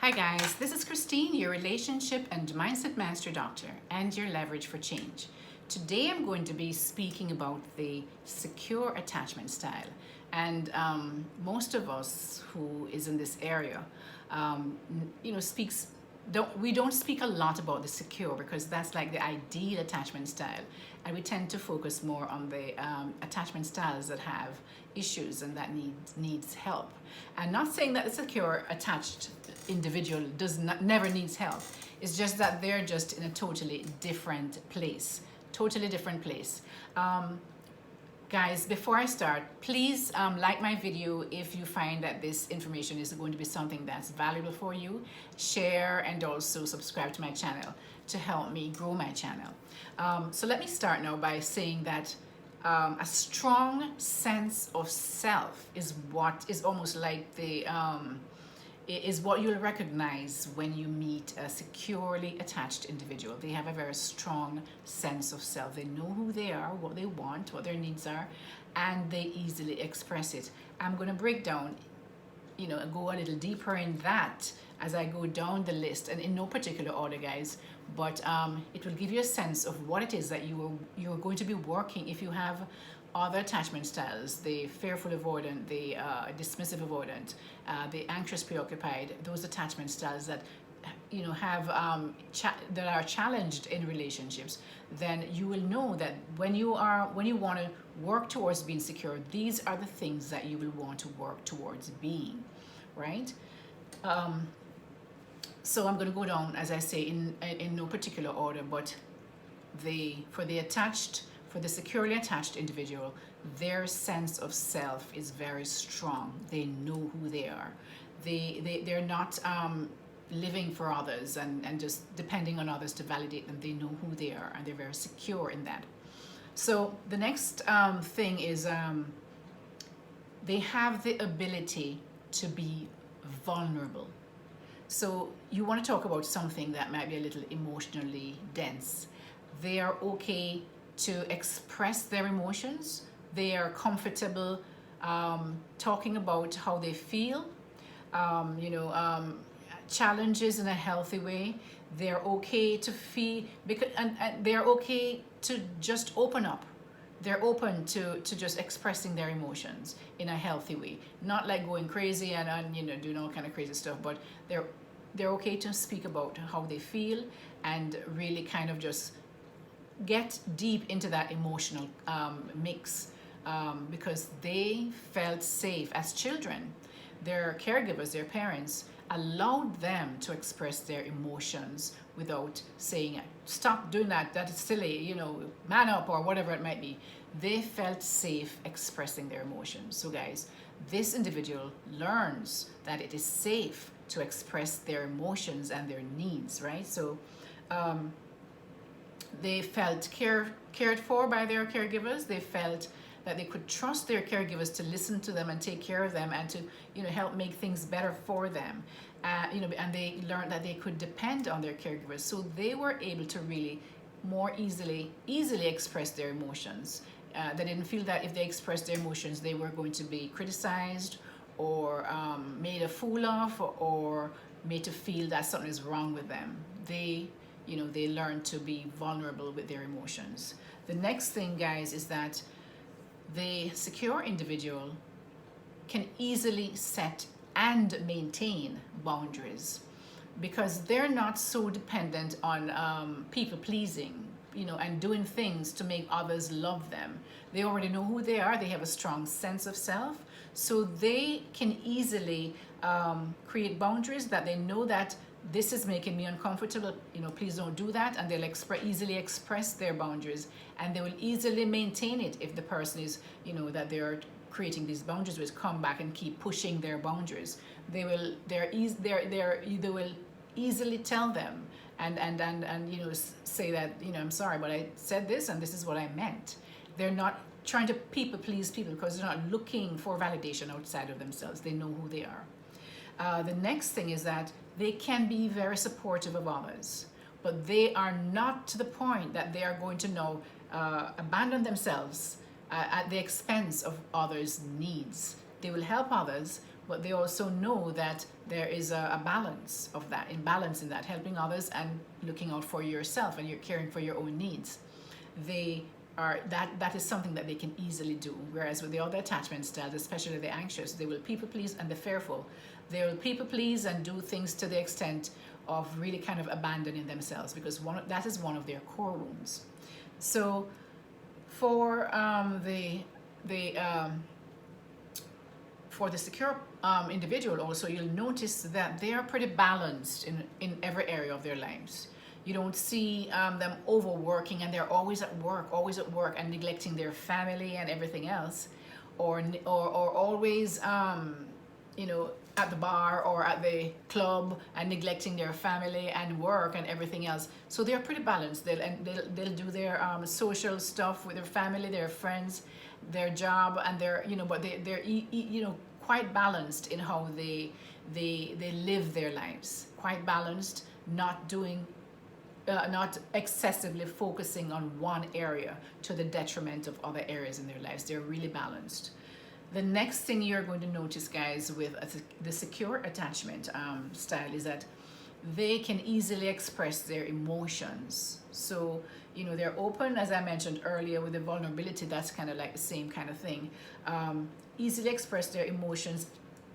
Hi guys, this is Christine, your relationship and mindset master doctor and your leverage for change. Today I'm going to be speaking about the secure attachment style. And most of us who is in this area, speaks we don't speak a lot about the secure because that's like the ideal attachment style, and we tend to focus more on the attachment styles that have issues and that needs help. And not saying that the secure attached individual never needs help. It's just that they're just in a totally different place. Guys, before I start, please like my video if you find that this information is going to be something that's valuable for you. Share and also subscribe to my channel to help me grow my channel. So let me start now by saying that a strong sense of self is what is almost like the is what you'll recognize when you meet a securely attached individual. They have a very strong sense of self. They know who they are, what they want, what their needs are, and they easily express it. I'm going to break down, go a little deeper in that as I go down the list, and in no particular order, guys, but it will give you a sense of what it is that you're going to be working if you have other attachment styles: the fearful avoidant, the dismissive avoidant, the anxious preoccupied. Those attachment styles that have that are challenged in relationships. Then you will know that when you want to work towards being secure, these are the things that you will want to work towards being, right? So I'm going to go down, as I say, in no particular order, but for the securely attached individual, their sense of self is very strong. They know who they are. They're not living for others and just depending on others to validate them. They know who they are and they're very secure in that. So the next thing is they have the ability to be vulnerable. So you want to talk about something that might be a little emotionally dense. They are okay to express their emotions. They are comfortable talking about how they feel, challenges in a healthy way. They're okay to feel, and they're okay to just open up. They're open to just expressing their emotions in a healthy way, not like going crazy and doing all kind of crazy stuff, but they're okay to speak about how they feel and really kind of just get deep into that emotional mix because they felt safe as children. Their caregivers, their parents, allowed them to express their emotions without saying, stop doing that, that is silly, man up, or whatever it might be. They felt safe expressing their emotions. So guys, this individual learns that it is safe to express their emotions and their needs, right? So they felt cared for by their caregivers. They felt that they could trust their caregivers to listen to them and take care of them and to help make things better for them. And they learned that they could depend on their caregivers. So they were able to really more easily express their emotions. They didn't feel that if they expressed their emotions, they were going to be criticized or made a fool of or made to feel that something is wrong with them. They learn to be vulnerable with their emotions. The next thing, guys, is that the secure individual can easily set and maintain boundaries because they're not so dependent on people pleasing, and doing things to make others love them. They already know who they are. They have a strong sense of self, so they can easily create boundaries that they know that this is making me uncomfortable, please don't do that, and they'll easily express their boundaries, and they will easily maintain it if the person is, that they're creating these boundaries with come back and keep pushing their boundaries. They will easily tell them and say that, I'm sorry, but I said this and this is what I meant. They're not trying to please people because they're not looking for validation outside of themselves. They know who they are. The next thing is that they can be very supportive of others, but they are not to the point that they are going to now abandon themselves at the expense of others' needs. They will help others, but they also know that there is a balance of that, in balance in that, helping others and looking out for yourself, and you're caring for your own needs. They are that is something that they can easily do. Whereas with the other attachment styles, especially the anxious, they will people please, and the fearful, they will people please and do things to the extent of really kind of abandoning themselves, because that is one of their core wounds. So for for the secure individual also, you'll notice that they are pretty balanced in every area of their lives. You don't see them overworking, and they're always at work and neglecting their family and everything else, or always at the bar or at the club and neglecting their family and work and everything else. So they're pretty balanced. They'll do their social stuff with their family, their friends, their job, and but they're quite balanced in how they live their lives. Quite balanced, not excessively focusing on one area to the detriment of other areas in their lives. They're really balanced. The next thing you're going to notice, guys, with the secure attachment style is that they can easily express their emotions. So, they're open, as I mentioned earlier, with the vulnerability. That's kind of like the same kind of thing. Easily express their emotions,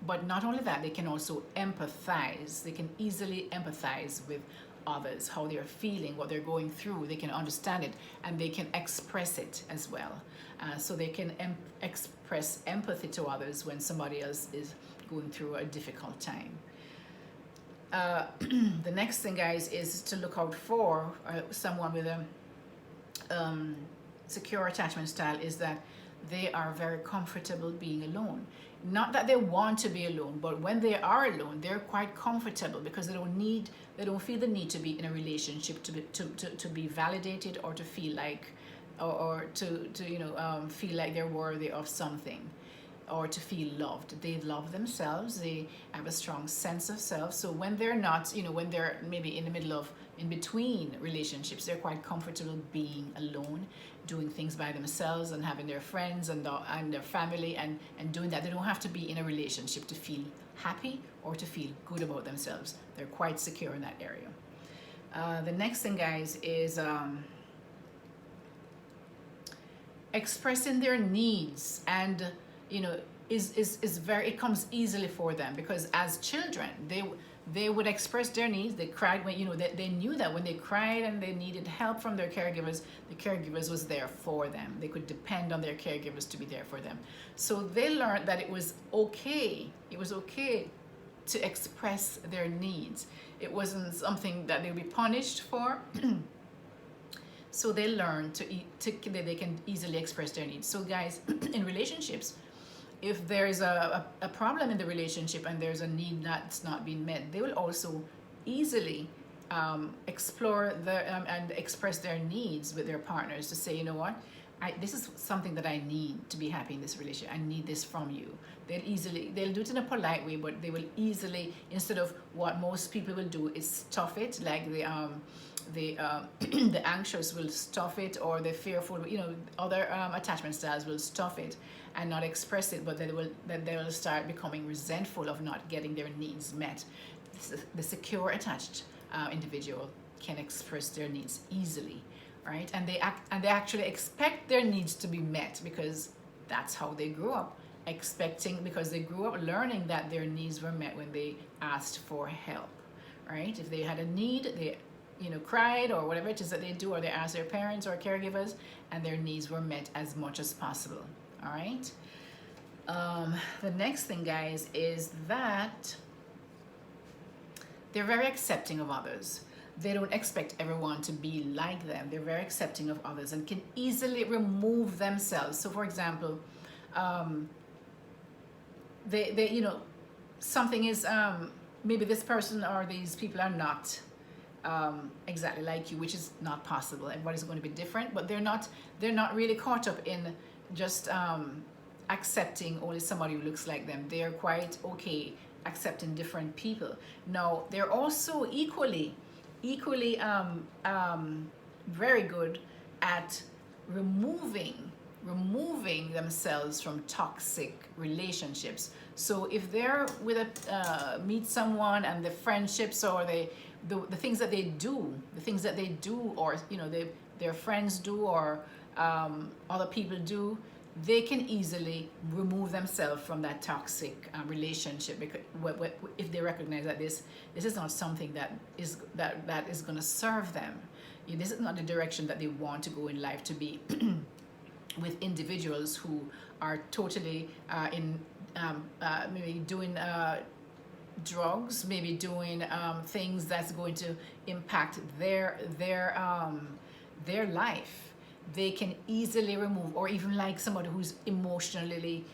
but not only that, they can also empathize. They can easily empathize with others, how they're feeling, what they're going through. They can understand it, and they can express it as well. So they can express empathy to others when somebody else is going through a difficult time. The next thing, guys, is to look out for someone with a secure attachment style, is that they are very comfortable being alone. Not that they want to be alone, but when they are alone, they're quite comfortable, because they don't feel the need to be in a relationship to be validated, or to feel like, or to feel like they're worthy of something, or to feel loved. They love themselves. They have a strong sense of self. So when they're not, when they're maybe in between relationships, they're quite comfortable being alone, doing things by themselves, and having their friends and their family, and doing that. They don't have to be in a relationship to feel happy or to feel good about themselves. They're quite secure in that area. The next thing, guys, is expressing their needs, and it comes easily for them, because as children they would express their needs. They cried when they knew that when they cried and they needed help from their caregivers, the caregivers was there for them. They could depend on their caregivers to be there for them. So they learned that it was okay to express their needs. It wasn't something that they would be punished for. So they learn that they can easily express their needs. So, guys, in relationships, if there's a problem in the relationship and there's a need that's not being met, they will also easily explore and express their needs with their partners, to say, this is something that I need to be happy in this relationship. I need this from you. They'll do it in a polite way, but they will easily, instead of what most people will do is stuff it, like the anxious will stuff it, or the fearful, other attachment styles will stuff it and not express it, but they will start becoming resentful of not getting their needs met. The secure attached individual can express their needs easily, right? And they actually expect their needs to be met, because that's how they grew up, because they grew up learning that their needs were met when they asked for help, right? If they had a need, they cried, or whatever it is that they do, or they asked their parents or caregivers, and their needs were met as much as possible. All right. The next thing, guys, is that they're very accepting of others. They don't expect everyone to be like them. They're very accepting of others and can easily remove themselves. So, for example, something is maybe this person or these people are not exactly like you, which is not possible. Everybody's going to be different, but they're not really caught up in just accepting only somebody who looks like them. They're quite okay accepting different people. Now, they're also equally very good at removing removing themselves from toxic relationships. So if they're with a meet someone and the friendships or the things that they do, or their friends do, or other people do, they can easily remove themselves from that toxic relationship, because if they recognize that this is not something that is going to serve them. This is not the direction that they want to go in life, to be with individuals who are totally in maybe doing drugs, maybe doing things that's going to impact their life. They can easily remove, or even like somebody who's emotionally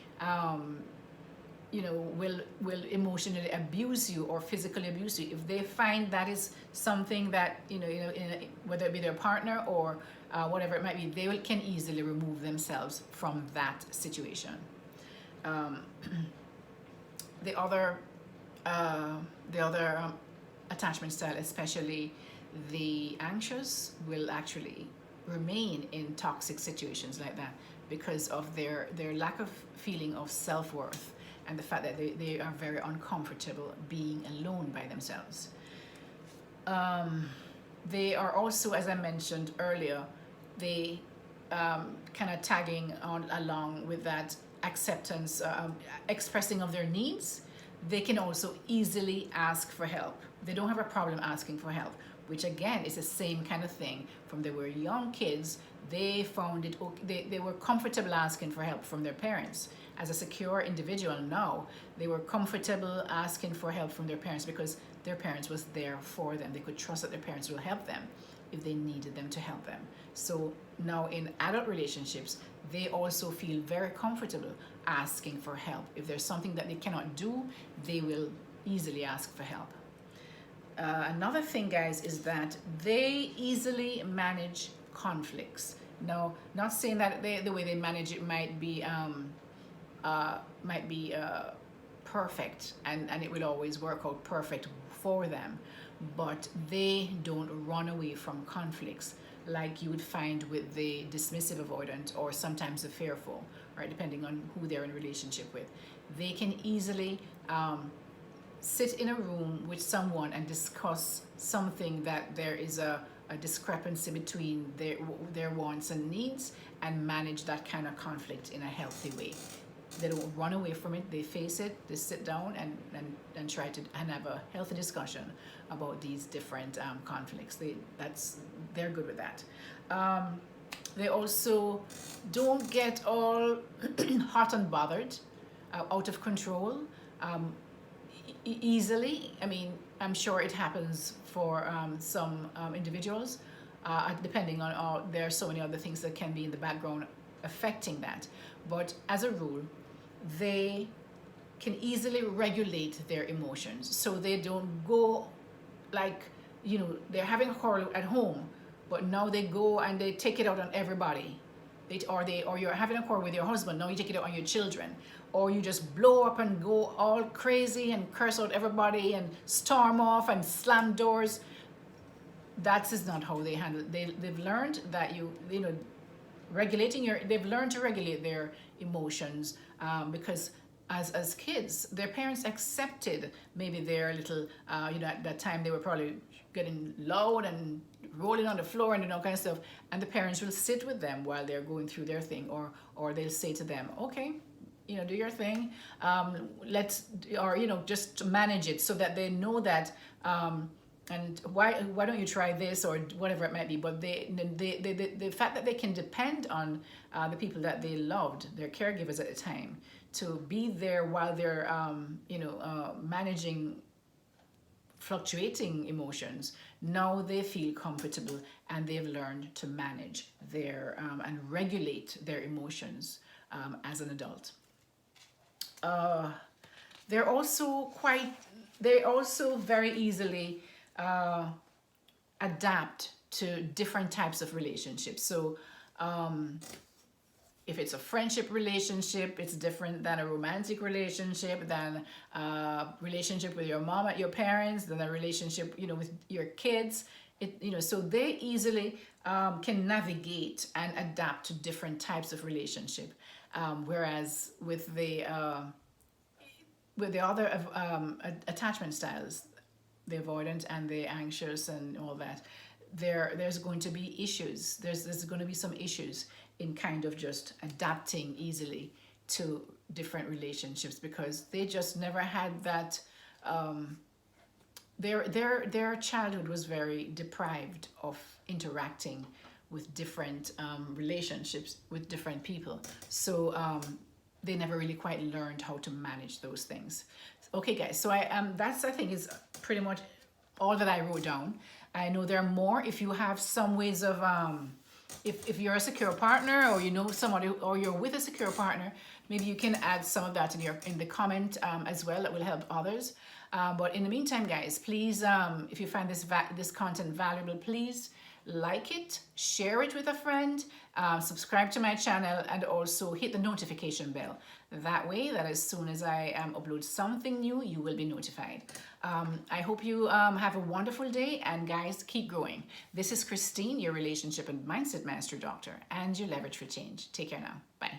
will emotionally abuse you or physically abuse you. If they find that is something that whether it be their partner or whatever it might be, they can easily remove themselves from that situation. The other attachment style, especially the anxious, will actually remain in toxic situations like that because of their lack of feeling of self-worth and the fact that they are very uncomfortable being alone by themselves. They are also, as I mentioned earlier, they kind of tagging on along with that acceptance, expressing of their needs. They can also easily ask for help. They don't have a problem asking for help, which again is the same kind of thing. From they were young kids, they found it okay, they were comfortable asking for help from their parents. As a secure individual now, they were comfortable asking for help from their parents because their parents was there for them. They could trust that their parents will help them if they needed them to help them. So now in adult relationships, they also feel very comfortable asking for help. If there's something that they cannot do, they will easily ask for help. Another thing, guys, is that they easily manage conflicts. Now, not saying that the way they manage it might be perfect and it will always work out perfect for them, but they don't run away from conflicts like you would find with the dismissive avoidant or sometimes the fearful, right? Depending on who they're in relationship with. They can easily sit in a room with someone and discuss something that there is a discrepancy between their wants and needs, and manage that kind of conflict in a healthy way. They don't run away from it. They face it. They sit down and try to have a healthy discussion about these different conflicts. They're good with that. They also don't get all hot and bothered, out of control easily. I mean, I'm sure it happens for some individuals, depending on there are so many other things that can be in the background affecting that. But as a rule, they can easily regulate their emotions, so they don't go like, they're having a quarrel at home, but now they go and they take it out on everybody. Or you're having a quarrel with your husband, now you take it out on your children, or you just blow up and go all crazy and curse out everybody and storm off and slam doors. That is not how they handle it. They've learned that they've learned to regulate their emotions, because as kids, their parents accepted maybe their little, at that time they were probably getting loud and rolling on the floor and all kind of stuff, and the parents will sit with them while they're going through their thing, or they'll say to them, okay, do your thing, just manage it, so that they know that, and why don't you try this or whatever it might be. But the fact that they can depend on the people that they loved, their caregivers at the time, to be there while they're managing fluctuating emotions. Now they feel comfortable and they've learned to manage their and regulate their emotions as an adult. They're also very easily adapt to different types of relationships. So if it's a friendship relationship, it's different than a romantic relationship, than a relationship with your mom, your parents, than a relationship with your kids. So they easily can navigate and adapt to different types of relationship, whereas with the other attachment styles, the avoidant and the anxious and all that, there's going to be issues. There's going to be some issues in kind of just adapting easily to different relationships, because they just never had that. Their childhood was very deprived of interacting with different relationships with different people. So they never really quite learned how to manage those things. Okay, guys. So I think is pretty much all that I wrote down. I know there are more. If you have some ways of if you're a secure partner, or you know somebody, or you're with a secure partner, maybe you can add some of that in the comment as well. That will help others. But in the meantime, guys, please, if you find this content valuable, please like it, share it with a friend, subscribe to my channel, and also hit the notification bell. That way, that as soon as I upload something new, you will be notified. I hope you have a wonderful day, and guys, keep growing. This is Christine, your relationship and mindset master doctor, and your leverage for change. Take care now. Bye.